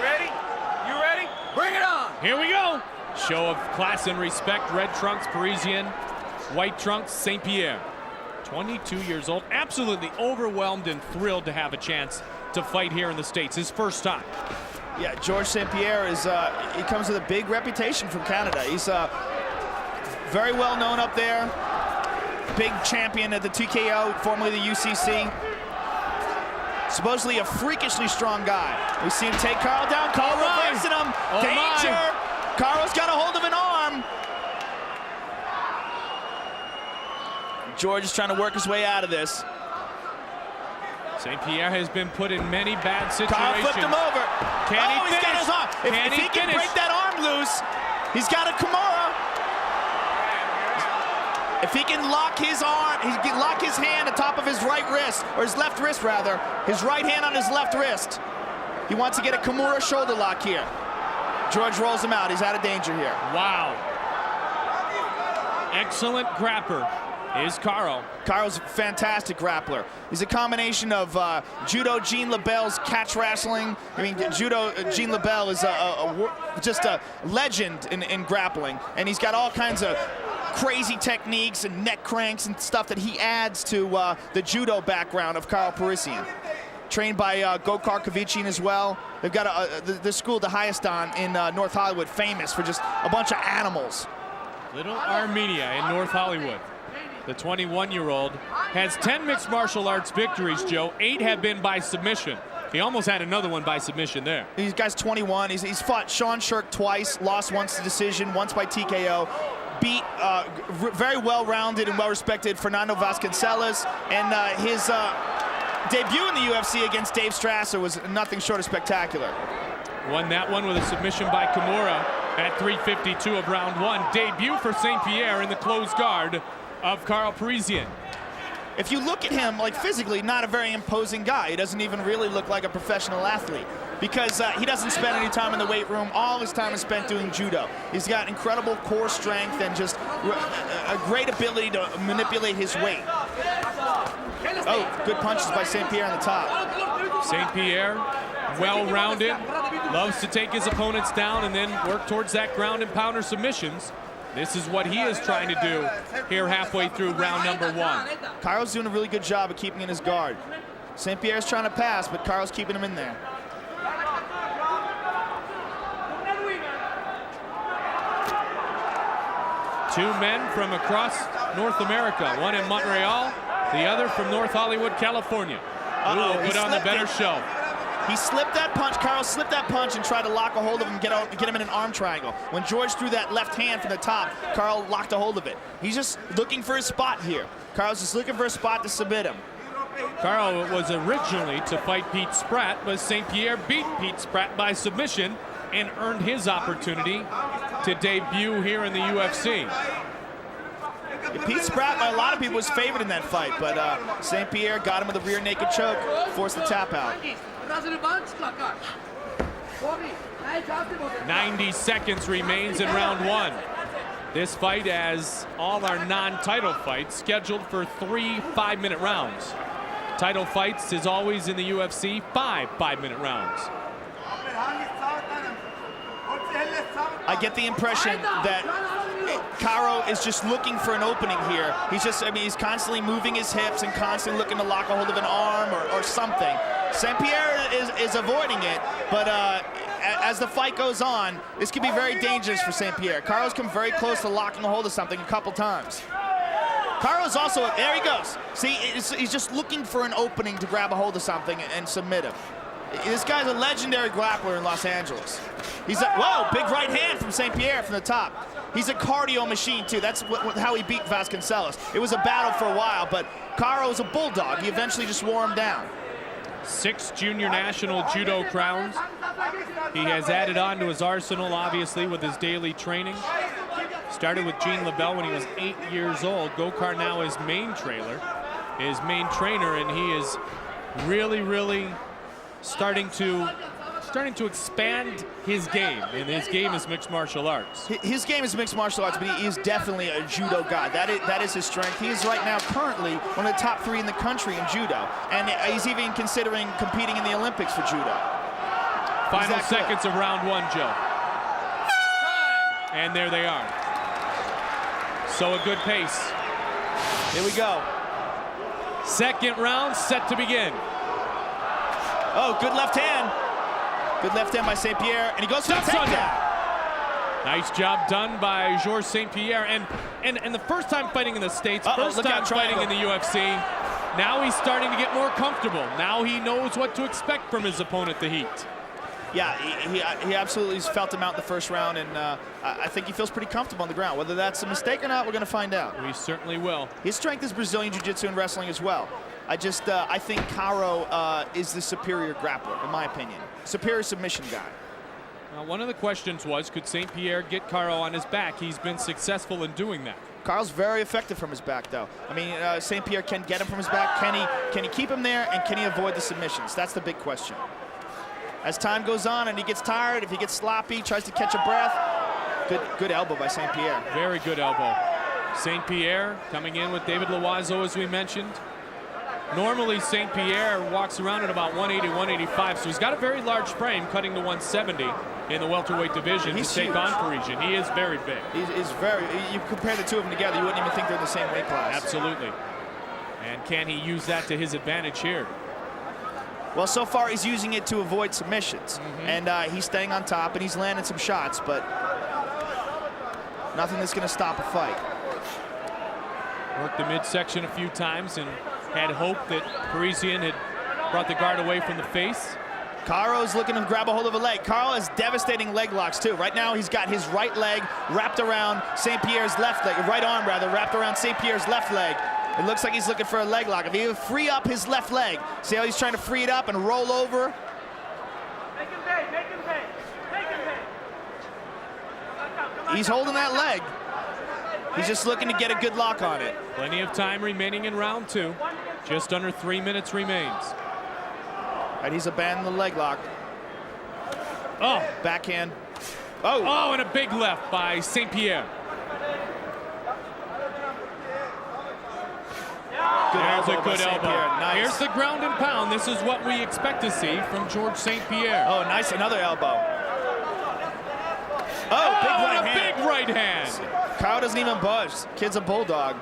ready? You ready? Bring it on! Here we go. Show of class and respect. Red trunks, Parisyan. White trunks, St. Pierre. 22 years old. Absolutely overwhelmed and thrilled to have a chance to fight here in the States. His first time. Yeah, George St. Pierre is, he comes with a big reputation from Canada. He's very well known up there. Big champion at the TKO, formerly the UCC. Supposedly a freakishly strong guy. We see him take Carl down. Carl reversing him. Danger. Carl's got a hold of an arm. George is trying to work his way out of this. St. Pierre has been put in many bad situations. Carl flipped him over. Can he he's got his arm. If he can break that arm loose, he's got a Kimura. If he can lock his arm, he can lock his hand atop of his right wrist, or his left wrist rather, his right hand on his left wrist. He wants to get a Kimura shoulder lock here. George rolls him out. He's out of danger here. Wow. Excellent grappler is Carl. Carl's a fantastic grappler. He's a combination of judo, Jean LaBelle's catch wrestling. I mean, judo, Jean LaBelle is just a legend in grappling, and he's got all kinds of crazy techniques and neck cranks and stuff that he adds to the judo background of Carl Parisyan. Trained by Gokar Kavichin as well. They've got the school, the Hayastan in North Hollywood, famous for just a bunch of animals. Little Armenia in North Hollywood. The 21-year-old has 10 mixed martial arts victories, Joe. 8 have been by submission. He almost had another one by submission there. This guy's 21. He's fought Sean Shirk twice, lost once to decision, once by TKO. Beat very well-rounded and well-respected Fernando Vasconcelos, and his debut in the UFC against Dave Strasser was nothing short of spectacular. Won that one with a submission by Kimura at 3:52 of round 1. Debut for St. Pierre in the closed guard of Carl Parisyan. If you look at him, like physically, not a very imposing guy. He doesn't even really look like a professional athlete because he doesn't spend any time in the weight room. All his time is spent doing judo. He's got incredible core strength and just a great ability to manipulate his weight. Oh, good punches by St. Pierre on the top. St. Pierre, well-rounded, loves to take his opponents down and then work towards that ground and pounder submissions. This is what he is trying to do here halfway through round number 1. Carl's doing a really good job of keeping in his guard. St. Pierre's trying to pass, but Carl's keeping him in there. Two men from across North America, one in Montreal, the other from North Hollywood, California. Who will put on the better show? He slipped that punch. Carl slipped that punch and tried to lock a hold of him, get him in an arm triangle. When George threw that left hand from the top, Carl locked a hold of it. He's just looking for his spot here. Carl's just looking for a spot to submit him. Carl was originally to fight Pete Spratt, but St. Pierre beat Pete Spratt by submission and earned his opportunity to debut here in the UFC. Pete Spratt, by a lot of people, was favored in that fight, but St. Pierre got him with a rear naked choke, forced the tap out. 90 seconds remains in round 1. This fight, as all our non-title fights, scheduled for 3 5-minute rounds. Title fights, as always in the UFC, 5 5-minute rounds. I get the impression that Caro is just looking for an opening here. He's constantly moving his hips and constantly looking to lock a hold of an arm or something. St. Pierre is avoiding it, but as the fight goes on, this could be very dangerous for St. Pierre. Caro's come very close to locking a hold of something a couple times. Caro's also, there he goes. See, he's just looking for an opening to grab a hold of something and submit him. This guy's a legendary grappler in Los Angeles. Whoa, big right hand from St. Pierre from the top. He's a cardio machine, too. That's how he beat Vasconcelos. It was a battle for a while, but Caro's a bulldog. He eventually just wore him down. 6 junior national judo crowns. He has added on to his arsenal, obviously, with his daily training. Started with Jean LaBelle when he was 8 years old. Gokar now his main trainer, and he is really starting to expand his game, and his game is mixed martial arts. His game is mixed martial arts, but he is definitely a judo god. That is his strength. He is right now currently one of the top 3 in the country in judo, and he's even considering competing in the Olympics for judo. Final seconds of round one, Joe. And there they are. So a good pace. Here we go. Second round set to begin. Oh, good left hand. Good left hand by St. Pierre, and he goes for the takedown. Nice job done by Georges St. Pierre, and the first time fighting in the States, first time fighting in the UFC. Now he's starting to get more comfortable. Now he knows what to expect from his opponent, the Heat. Yeah, he absolutely felt him out in the first round, and I think he feels pretty comfortable on the ground. Whether that's a mistake or not, we're going to find out. We certainly will. His strength is Brazilian Jiu-Jitsu and wrestling as well. I think Caro is the superior grappler, in my opinion. Superior submission guy. Now, one of the questions was, could St. Pierre get Caro on his back? He's been successful in doing that. Caro's very effective from his back, though. I mean, St. Pierre can get him from his back. Can he keep him there, and can he avoid the submissions? That's the big question. As time goes on and he gets tired, if he gets sloppy, tries to catch a breath, good elbow by St. Pierre. Very good elbow. St. Pierre coming in with David Loiseau, as we mentioned. Normally, St. Pierre walks around at about 180, 185, so he's got a very large frame, cutting to 170 in the welterweight division to take on Parisian. He is very big. He's very. You compare the two of them together, you wouldn't even think they're in the same weight class. Absolutely. And can he use that to his advantage here? Well, so far he's using it to avoid submissions, and he's staying on top, and he's landing some shots, but nothing that's going to stop a fight. Worked the midsection a few times and had hope that Parisian had brought the guard away from the face. Caro's looking to grab a hold of a leg. Caro has devastating leg locks, too. Right now, he's got his right leg wrapped around St. Pierre's left leg, right arm, rather, wrapped around St. Pierre's left leg. It looks like he's looking for a leg lock. If he would free up his left leg, see how he's trying to free it up and roll over? Make him pay, make him pay, make him pay. He's holding that leg. He's just looking to get a good lock on it. Plenty of time remaining in round two. Just under 3 minutes remains. And he's abandoning the leg lock. Oh, Backhand. Oh. Oh, and a big left by St. Pierre. There's a good elbow. Nice. Here's the ground and pound. This is what we expect to see from Georges St. Pierre. Oh, nice. Another elbow. Oh, big right hand. Big right hand. Caro doesn't even budge. Kid's a bulldog.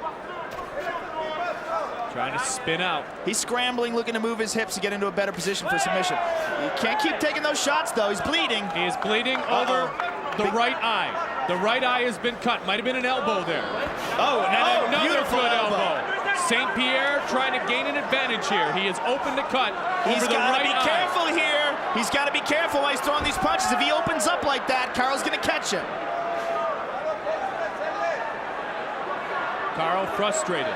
Trying to spin out. He's scrambling, looking to move his hips to get into a better position for submission. He can't keep taking those shots, though. He's bleeding. He is bleeding over the right eye. The right eye has been cut. Might have been an elbow there. Oh, another beautiful good elbow. St. Pierre trying to gain an advantage here. He is open to cut over He's the got to right be eye. careful here. He's got to be careful while he's throwing these punches. If he opens up like that, Caro's going to catch him. Caro frustrated.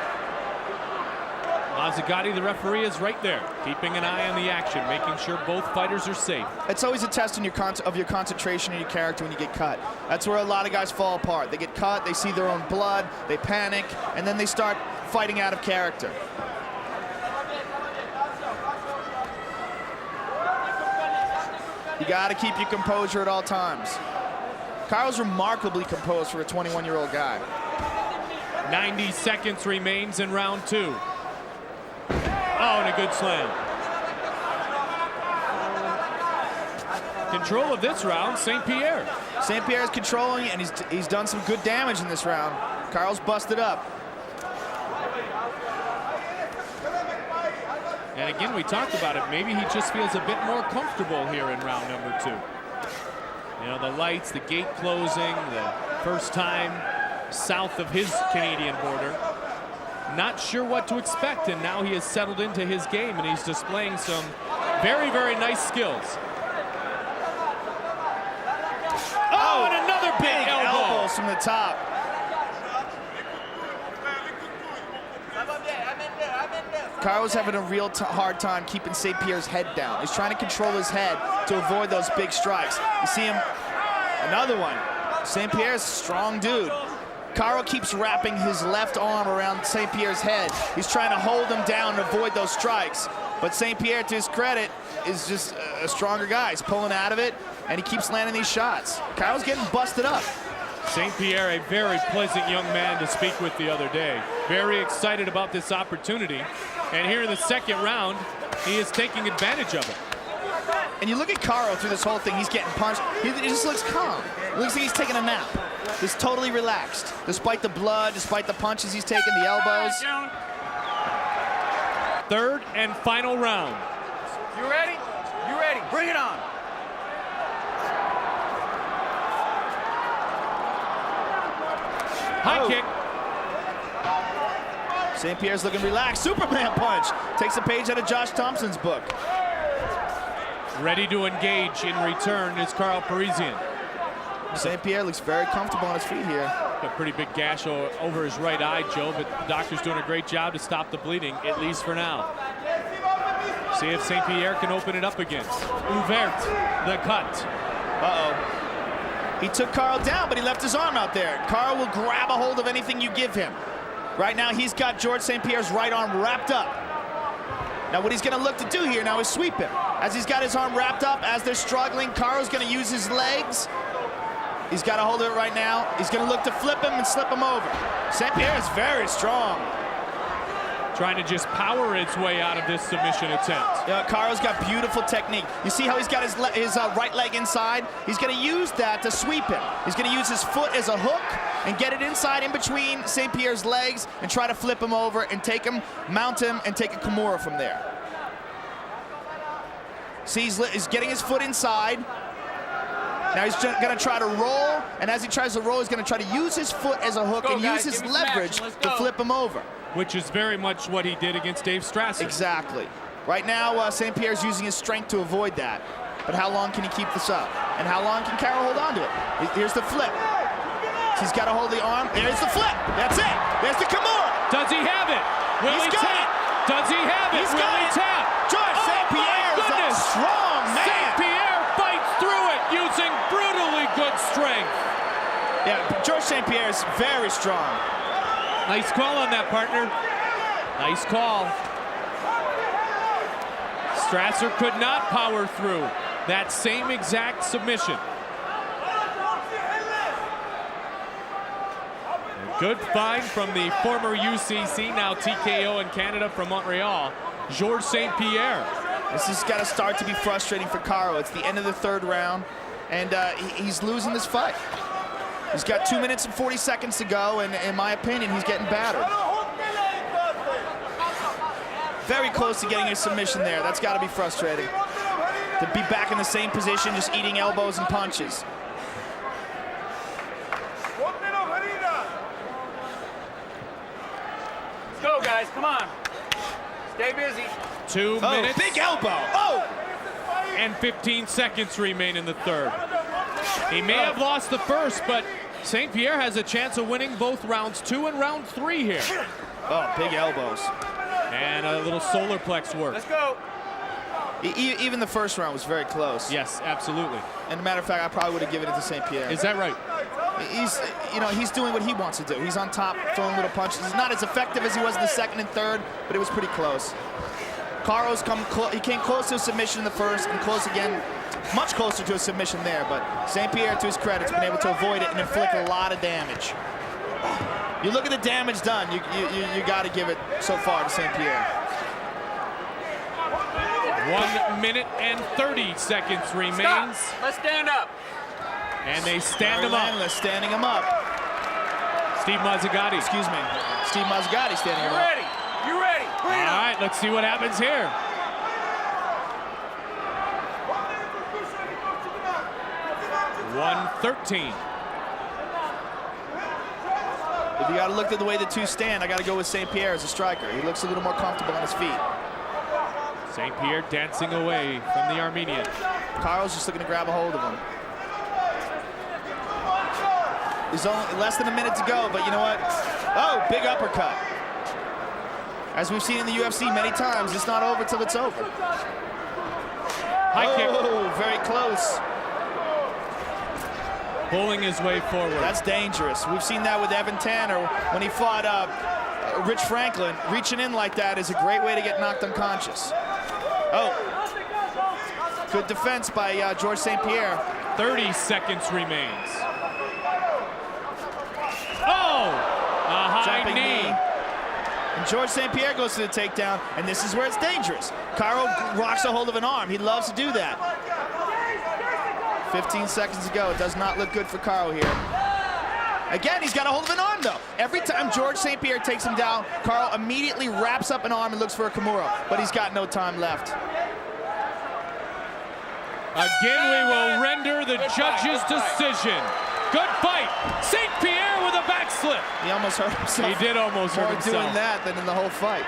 Mazzagatti, the referee, is right there, keeping an eye on the action, making sure both fighters are safe. It's always a test of your concentration and your character when you get cut. That's where a lot of guys fall apart. They get cut, they see their own blood, they panic, and then they start fighting out of character. You got to keep your composure at all times. Caro's remarkably composed for a 21-year-old guy. 90 seconds remains in round two. Oh, and a good slam. Control of this round, St. Pierre. St. Pierre's controlling, and he's done some good damage in this round. Caro's busted up. And again, we talked about it. Maybe he just feels a bit more comfortable here in round number two. You know, the lights, the gate closing, the first time south of his Canadian border. Not sure what to expect, and now he has settled into his game, and he's displaying some very, very nice skills. Oh, and another big elbows from the top. Caro's having a real hard time keeping St. Pierre's head down. He's trying to control his head to avoid those big strikes. You see him, another one. St. Pierre's a strong dude. Caro keeps wrapping his left arm around St. Pierre's head. He's trying to hold him down and avoid those strikes. But St. Pierre, to his credit, is just a stronger guy. He's pulling out of it, and he keeps landing these shots. Caro's getting busted up. St. Pierre, a very pleasant young man to speak with the other day. Very excited about this opportunity. And here in the second round, he is taking advantage of it. And you look at Caro through this whole thing, he's getting punched. He just looks calm. It looks like he's taking a nap. He's totally relaxed, despite the blood, despite the punches he's taking, the elbows. Third and final round. You ready? You ready? Bring it on. High kick. St. Pierre's looking relaxed. Superman punch. Takes a page out of Josh Thompson's book. Ready to engage in return is Carl Parisyan. St. Pierre looks very comfortable on his feet here. A pretty big gash over his right eye, Joe, but the doctor's doing a great job to stop the bleeding, at least for now. See if St. Pierre can open it up again. Ouvert, the cut. Uh-oh. He took Carl down, but he left his arm out there. Carl will grab a hold of anything you give him. Right now, he's got George St. Pierre's right arm wrapped up. Now, what he's going to look to do here now is sweep him. As he's got his arm wrapped up, as they're struggling, Carl's going to use his legs. He's got a hold of it right now. He's going to look to flip him and slip him over. St. Pierre is very strong. Trying to just power its way out of this submission attempt. Yeah, Caro's got beautiful technique. You see how he's got his right leg inside? He's going to use that to sweep him. He's going to use his foot as a hook and get it inside in between St. Pierre's legs and try to flip him over and take him, mount him, and take a Kimura from there. See, he's getting his foot inside. Now he's going to try to roll, and as he tries to roll, he's going to try to use his foot as a hook and use his leverage to flip him over. Which is very much what he did against Dave Strasser. Exactly. Right now, St. Pierre's using his strength to avoid that. But how long can he keep this up? And how long can Caro hold on to it? Here's the flip. He's got to hold the arm. There's the flip. That's it. There's the Kimura. Does he have it? Will he tap? Does he have it? Will he tap? George St. Pierre is a strong man. St. Pierre fights through it using brutally good strength. Yeah, George St. Pierre is very strong. Nice call on that, partner. Nice call. Strasser could not power through that same exact submission. A good find from the former UCC, now TKO in Canada from Montreal, Georges St. Pierre. This has got to start to be frustrating for Caro. It's the end of the third round, and he's losing this fight. He's got 2 minutes and 40 seconds to go, and in my opinion, he's getting battered. Very close to getting a submission there. That's got to be frustrating. To be back in the same position, just eating elbows and punches. Let's go, guys. Come on. Stay busy. 2 minutes. Big elbow. Oh! And 15 seconds remain in the third. He may have lost the first, but St. Pierre has a chance of winning both rounds 2 and round 3 here. Oh, big elbows. And a little solar plex work. Let's go. Even the first round was very close. Yes, absolutely. And a matter of fact, I probably would have given it to St. Pierre. Is that right? He's doing what he wants to do. He's on top, throwing little punches. He's not as effective as he was in the second and third, but it was pretty close. Caro's he came close to a submission in the first and close again, much closer to a submission there, but St. Pierre, to his credit, has been able to avoid it and inflict a lot of damage. You look at the damage done, you got to give it so far to St. Pierre. 1 minute and 30 seconds remains. Stop. Let's stand up. And they stand him up. Standing him up. Steve Mazzagatti. Excuse me. Steve Mazzagatti standing him You up. ready? You ready? Bring it All on. right, let's see what happens here. $113. If you got to look at the way the two stand, I got to go with St. Pierre as a striker. He looks a little more comfortable on his feet. St. Pierre dancing away from the Armenian. Caro's just looking to grab a hold of him. There's only less than a minute to go, but you know what? Oh, big uppercut. As we've seen in the UFC many times, it's not over till it's over. High kick. Oh, very close. Pulling his way forward. That's dangerous. We've seen that with Evan Tanner when he fought Rich Franklin. Reaching in like that is a great way to get knocked unconscious. Oh, good defense by George St. Pierre. 30 seconds remains. Oh, a high Jumping knee. And George St. Pierre goes to the takedown, and this is where it's dangerous. Caro rocks a hold of an arm. He loves to do that. 15 seconds to go. It does not look good for Caro here. Again, he's got a hold of an arm, though. Every time George St. Pierre takes him down, Caro immediately wraps up an arm and looks for a Kimura, but he's got no time left. Again, we will render the judge's decision. Good fight. St. Pierre with a backslip. He almost hurt himself. He did almost hurt himself. More doing that than in the whole fight.